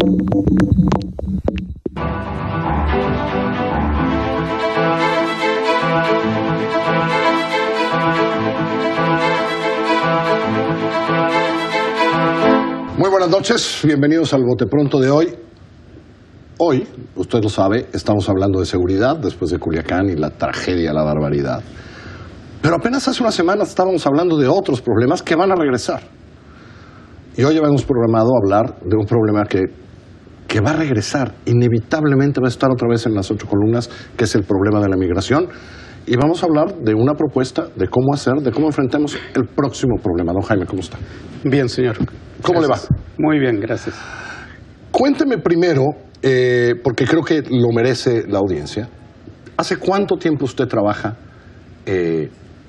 Muy buenas noches, bienvenidos al Bote Pronto de hoy. Hoy, usted lo sabe, estamos hablando de seguridad después de Culiacán y la tragedia, la barbaridad. Pero apenas hace unas semanas estábamos hablando de otros problemas que van a regresar. Y hoy habíamos programado hablar de un problema que va a regresar, inevitablemente va a estar otra vez en las 8 columnas, que es el problema de la migración. Y vamos a hablar de una propuesta de cómo hacer, de cómo enfrentamos el próximo problema. Don Jaime, ¿cómo está? Bien, señor. ¿Cómo Gracias. le va? Muy bien, gracias. Cuénteme primero, porque creo que lo merece la audiencia, ¿hace cuánto tiempo usted trabaja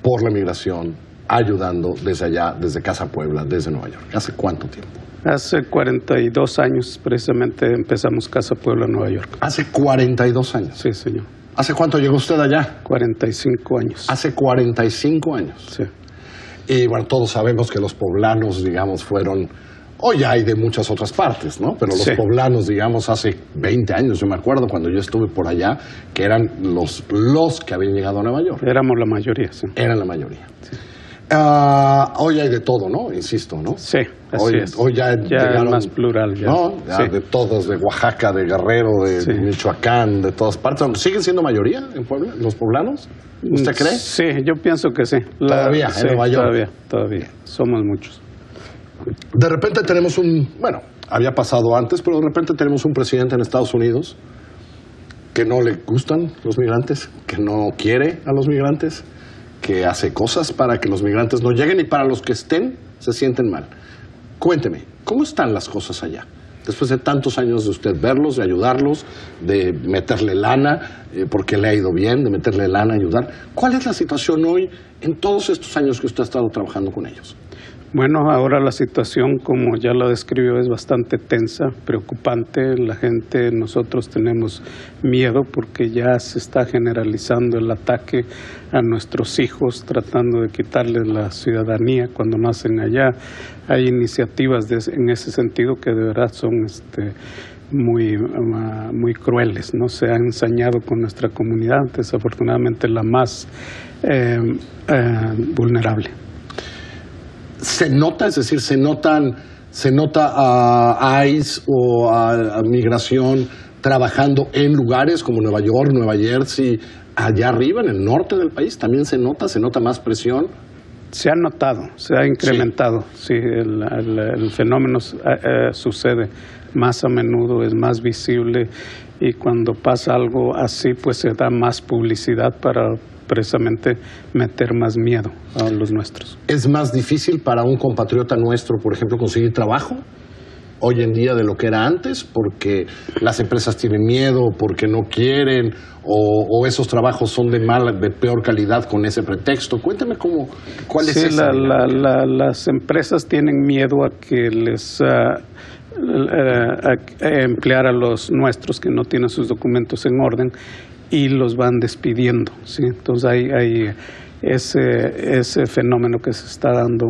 por la migración, ayudando desde allá, desde Casa Puebla, desde Nueva York? ¿Hace cuánto tiempo? Hace 42 años precisamente empezamos Casa Puebla, Nueva York. ¿Hace 42 años? Sí, señor. ¿Hace cuánto llegó usted allá? 45 años. Hace 45 años. Sí. Y bueno, todos sabemos que los poblanos, digamos, fueron... Hoy hay de muchas otras partes, ¿no? Pero los poblanos, digamos, hace 20 años, yo me acuerdo cuando yo estuve por allá, que eran los que habían llegado a Nueva York. Éramos la mayoría, sí. Eran la mayoría. Sí. Hoy hay de todo, ¿no? Insisto, ¿no? Sí, así es. Hoy ya llegaron, es más plural. Ya. ¿no? Ya sí. de todos, de Oaxaca, de Guerrero, de Michoacán, de todas partes. ¿Siguen siendo mayoría en Puebla, los poblanos? ¿Usted cree? Sí, yo pienso que sí. Todavía, en Nueva York. Todavía. Somos muchos. De repente tenemos bueno, había pasado antes, pero de repente tenemos un presidente en Estados Unidos que no le gustan los migrantes, que no quiere a los migrantes, que hace cosas para que los migrantes no lleguen y para los que estén se sienten mal. Cuénteme, ¿cómo están las cosas allá? Después de tantos años de usted verlos, de ayudarlos, de meterle lana, porque le ha ido bien, de meterle lana, ayudar. ¿Cuál es la situación hoy en todos estos años que usted ha estado trabajando con ellos? Bueno, ahora la situación, como ya lo describió, es bastante tensa, preocupante. La gente, nosotros tenemos miedo porque ya se está generalizando el ataque a nuestros hijos, tratando de quitarles la ciudadanía cuando nacen allá. Hay iniciativas en ese sentido que de verdad son muy crueles, ¿no? Se han ensañado con nuestra comunidad, desafortunadamente la más vulnerable. ¿Se nota, es decir, se nota a ICE o a migración trabajando en lugares como Nueva York, Nueva Jersey, allá arriba, en el norte del país? ¿También se nota más presión? Se ha notado, se ha incrementado, sí, el fenómeno sucede más a menudo, es más visible y cuando pasa algo así, pues se da más publicidad para precisamente meter más miedo a los nuestros. ¿Es más difícil para un compatriota nuestro, por ejemplo, conseguir trabajo hoy en día de lo que era antes? ¿Porque las empresas tienen miedo, porque no quieren, o esos trabajos son de peor calidad con ese pretexto? Cuéntame cuál es esa dinámica. Las empresas tienen miedo a que les emplear a los nuestros que no tienen sus documentos en orden y los van despidiendo, ¿sí? Entonces hay ese fenómeno que se está dando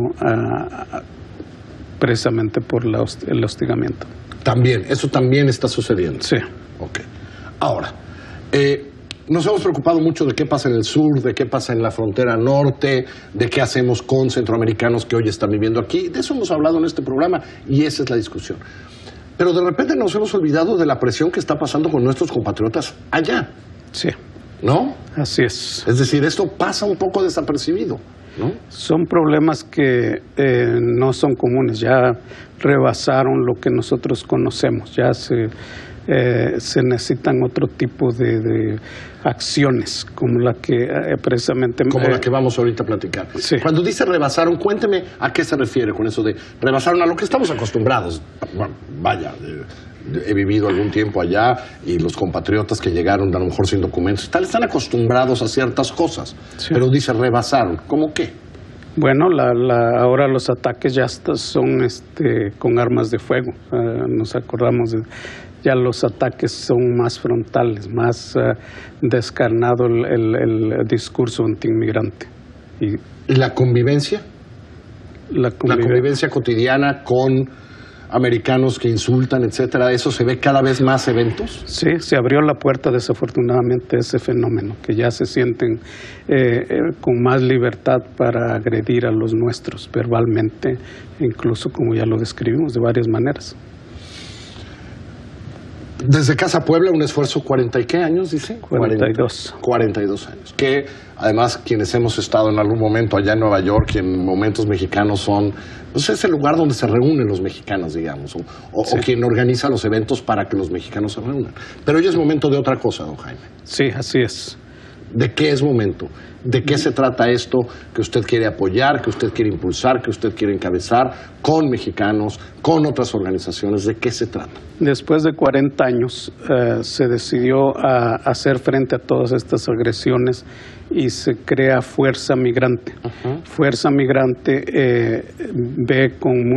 precisamente por el hostigamiento. También, eso también está sucediendo. Sí. Ok. Ahora, nos hemos preocupado mucho de qué pasa en el sur, de qué pasa en la frontera norte, de qué hacemos con centroamericanos que hoy están viviendo aquí. De eso hemos hablado en este programa y esa es la discusión. Pero de repente nos hemos olvidado de la presión que está pasando con nuestros compatriotas allá. Sí. ¿No? Así es. Es decir, esto pasa un poco desapercibido, ¿no? Son problemas que no son comunes, ya rebasaron lo que nosotros conocemos, ya se necesitan otro tipo de acciones, como la que precisamente... Como la que vamos ahorita a platicar. Sí. Cuando dice rebasaron, cuénteme a qué se refiere con eso de rebasaron a lo que estamos acostumbrados. Bueno, vaya, he vivido algún tiempo allá y los compatriotas que llegaron a lo mejor sin documentos tal, están acostumbrados a ciertas cosas, sí. Pero dice rebasaron, ¿cómo qué? Bueno, ahora los ataques ya son con armas de fuego. Nos acordamos ya los ataques son más frontales, más descarnado el discurso antiinmigrante. ¿Y la convivencia? La convivencia cotidiana con americanos que insultan, etcétera. ¿Eso se ve cada vez más eventos? Sí, se abrió la puerta desafortunadamente a ese fenómeno, que ya se sienten con más libertad para agredir a los nuestros verbalmente, incluso como ya lo describimos de varias maneras. Desde Casa Puebla, un esfuerzo, ¿40 y qué años, dice? 42. 42 años. Que además quienes hemos estado en algún momento allá en Nueva York y en momentos mexicanos son, pues es el lugar donde se reúnen los mexicanos, digamos, o quien organiza los eventos para que los mexicanos se reúnan. Pero hoy es momento de otra cosa, don Jaime. Sí, así es. ¿De qué es momento? ¿De qué se trata esto que usted quiere apoyar, que usted quiere impulsar, que usted quiere encabezar con mexicanos, con otras organizaciones? ¿De qué se trata? Después de 40 años se decidió a hacer frente a todas estas agresiones y se crea Fuerza Migrante. Fuerza Migrante ve con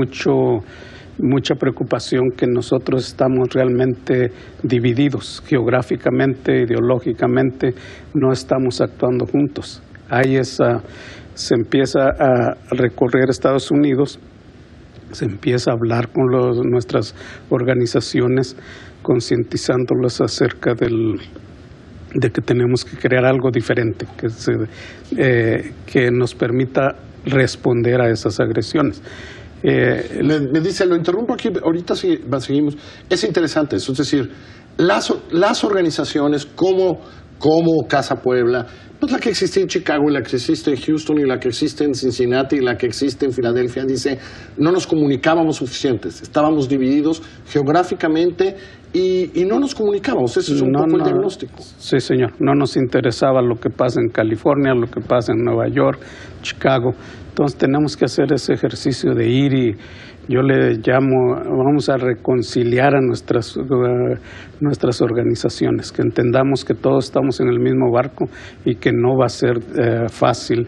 mucha preocupación que nosotros estamos realmente divididos geográficamente, ideológicamente, no estamos actuando juntos. Se empieza a recorrer Estados Unidos, se empieza a hablar con nuestras organizaciones, concientizándolos acerca de que tenemos que crear algo diferente, que nos permita responder a esas agresiones. Me dice, lo interrumpo aquí, ahorita seguimos. Es interesante eso, es decir, las organizaciones como Casa Puebla, pues la que existe en Chicago y la que existe en Houston y la que existe en Cincinnati y la que existe en Filadelfia, dice, no nos comunicábamos suficientes, estábamos divididos geográficamente y no nos comunicábamos. Ese es un poco el diagnóstico. Sí, señor, no nos interesaba lo que pasa en California, lo que pasa en Nueva York, Chicago. Entonces tenemos que hacer ese ejercicio de ir y yo le llamo, vamos a reconciliar a nuestras organizaciones, que entendamos que todos estamos en el mismo barco y que no va a ser fácil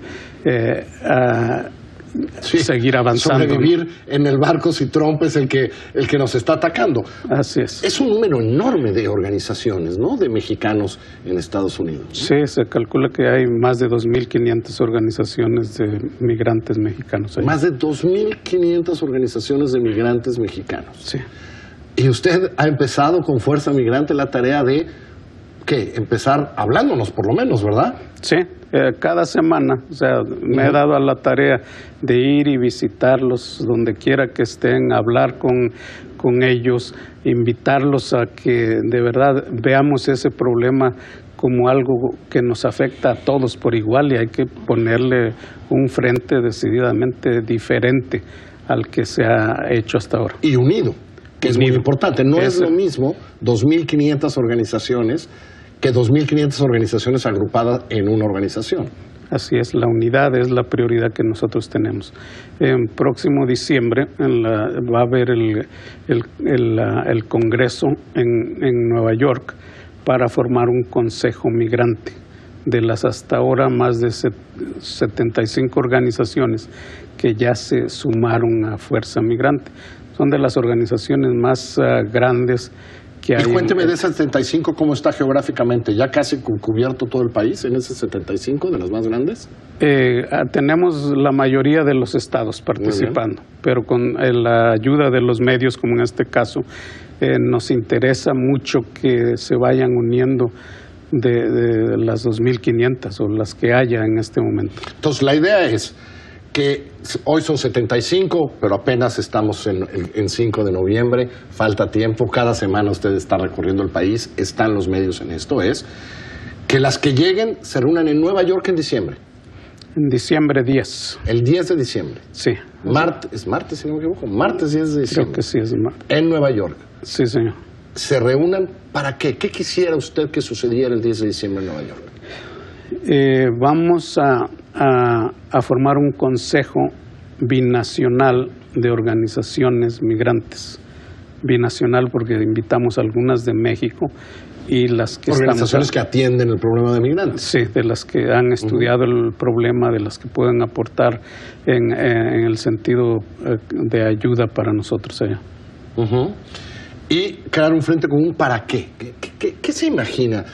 seguir avanzando. Sobrevivir en el barco si Trump es el que nos está atacando. Así es. Es un número enorme de organizaciones, ¿no?, de mexicanos en Estados Unidos, ¿no? Sí, se calcula que hay más de 2.500 organizaciones de migrantes mexicanos allá. Más de 2.500 organizaciones de migrantes mexicanos. Sí. Y usted ha empezado con Fuerza Migrante la tarea de, ¿qué?, empezar hablándonos por lo menos, ¿verdad? Sí, cada semana, o sea, me he dado a la tarea de ir y visitarlos donde quiera que estén, hablar con ellos, invitarlos a que de verdad veamos ese problema como algo que nos afecta a todos por igual y hay que ponerle un frente decididamente diferente al que se ha hecho hasta ahora. Y unido, que es muy importante. No es lo mismo 2.500 organizaciones que 2.500 organizaciones agrupadas en una organización. Así es, la unidad es la prioridad que nosotros tenemos. En próximo diciembre va a haber el Congreso en Nueva York para formar un consejo migrante. De las hasta ahora más de 75 organizaciones que ya se sumaron a Fuerza Migrante. Son de las organizaciones más grandes que hay. Y cuénteme de esas 75, ¿cómo está geográficamente? ¿Ya casi cubierto todo el país en esas 75 de las más grandes? Tenemos la mayoría de los estados participando, pero con la ayuda de los medios, como en este caso, nos interesa mucho que se vayan uniendo de las 2.500 o las que haya en este momento. Entonces, la idea es que hoy son 75, pero apenas estamos en 5 de noviembre, falta tiempo, cada semana usted está recorriendo el país, están los medios en esto, es que las que lleguen se reúnan en Nueva York en diciembre. En diciembre 10. El 10 de diciembre. Sí. ¿Es martes, si no me equivoco? Martes 10 de diciembre. Creo que sí es martes. En Nueva York. Sí, señor. ¿Se reúnan para qué? ¿Qué quisiera usted que sucediera el 10 de diciembre en Nueva York? Vamos a formar un consejo binacional de organizaciones migrantes. Binacional porque invitamos algunas de México y las que organizaciones que atienden el problema de migrantes. Sí, de las que han estudiado el problema, de las que pueden aportar en el sentido de ayuda para nosotros allá. Y crear un frente común para qué. ¿Qué se imagina?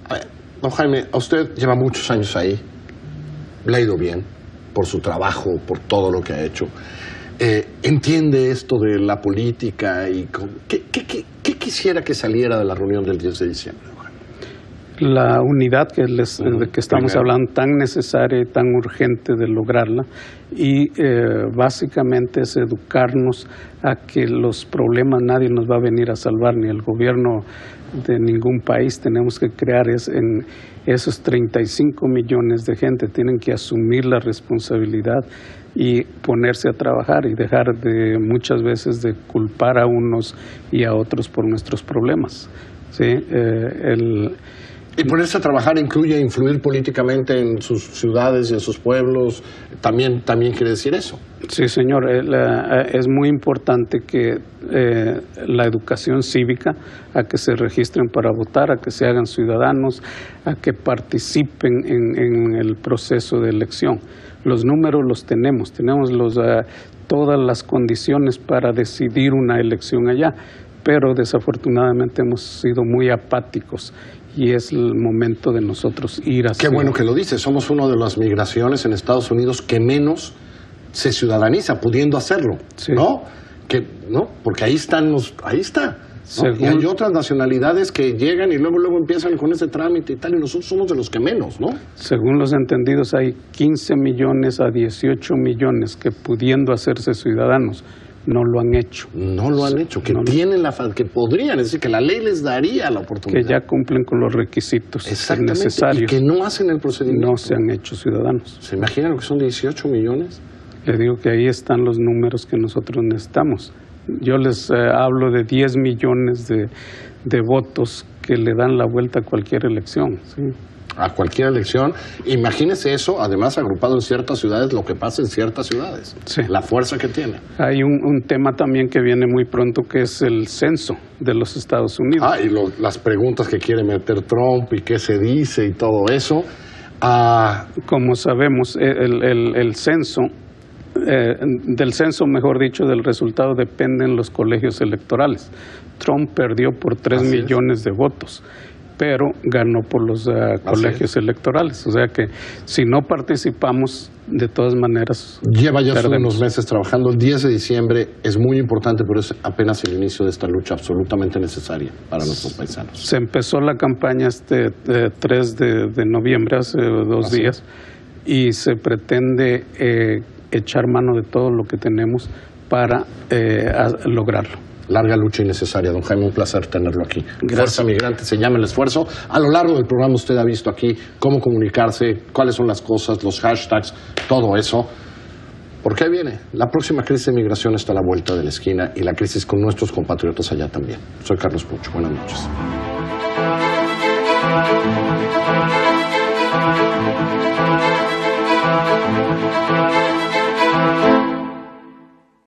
A ver, don Jaime, a usted lleva muchos años ahí, le ha ido bien por su trabajo, por todo lo que ha hecho. entiende esto de la política y ¿qué quisiera que saliera de la reunión del 10 de diciembre? La unidad de que estamos hablando, tan necesaria y tan urgente de lograrla, y básicamente es educarnos a que los problemas nadie nos va a venir a salvar, ni el gobierno de ningún país. Tenemos que crear en esos 35 millones de gente, tienen que asumir la responsabilidad y ponerse a trabajar y dejar de muchas veces de culpar a unos y a otros por nuestros problemas. ¿Sí? Y ponerse a trabajar incluye influir políticamente en sus ciudades y en sus pueblos. También quiere decir eso. Sí, señor. Es muy importante que la educación cívica, a que se registren para votar, a que se hagan ciudadanos, a que participen en el proceso de elección. Los números los tenemos todas las condiciones para decidir una elección allá, pero desafortunadamente hemos sido muy apáticos. Y es el momento de nosotros ir hacia... Qué bueno que lo dices. Somos una de las migraciones en Estados Unidos que menos se ciudadaniza, pudiendo hacerlo, sí. ¿No? Porque ahí está. ¿No? Y hay otras nacionalidades que llegan y luego empiezan con ese trámite y tal, y nosotros somos de los que menos, ¿no? Según los entendidos, hay 15 millones a 18 millones que, pudiendo hacerse ciudadanos, no lo han hecho. No lo han hecho, que podrían, es decir, que la ley les daría la oportunidad. Que ya cumplen con los requisitos necesarios. Y que no hacen el procedimiento. No se han hecho ciudadanos. ¿Se imaginan lo que son 18 millones? Le digo que ahí están los números que nosotros necesitamos. Yo les hablo de 10 millones de votos que le dan la vuelta a cualquier elección, ¿sí? A cualquier elección. Imagínese eso, además agrupado en ciertas ciudades, lo que pasa en ciertas ciudades, sí. La fuerza que tiene. Hay un tema también que viene muy pronto, que es el censo de los Estados Unidos. Y las preguntas que quiere meter Trump y qué se dice y todo eso. Como sabemos, el censo, del censo, mejor dicho, del resultado dependen los colegios electorales. Trump perdió por 3 millones de votos, pero ganó por los colegios electorales. O sea que si no participamos, de todas maneras... Lleva ya unos meses trabajando. El 10 de diciembre es muy importante, pero es apenas el inicio de esta lucha absolutamente necesaria para nuestros paisanos. Se empezó la campaña 3 de noviembre, hace 2 días, y se pretende echar mano de todo lo que tenemos para lograrlo. Larga lucha y necesaria, don Jaime, un placer tenerlo aquí. Gracias. Fuerza Migrante se llama el esfuerzo. A lo largo del programa usted ha visto aquí cómo comunicarse, cuáles son las cosas, los hashtags, todo eso. ¿Por qué viene? La próxima crisis de migración está a la vuelta de la esquina y la crisis con nuestros compatriotas allá también. Soy Carlos Pucho. Buenas noches.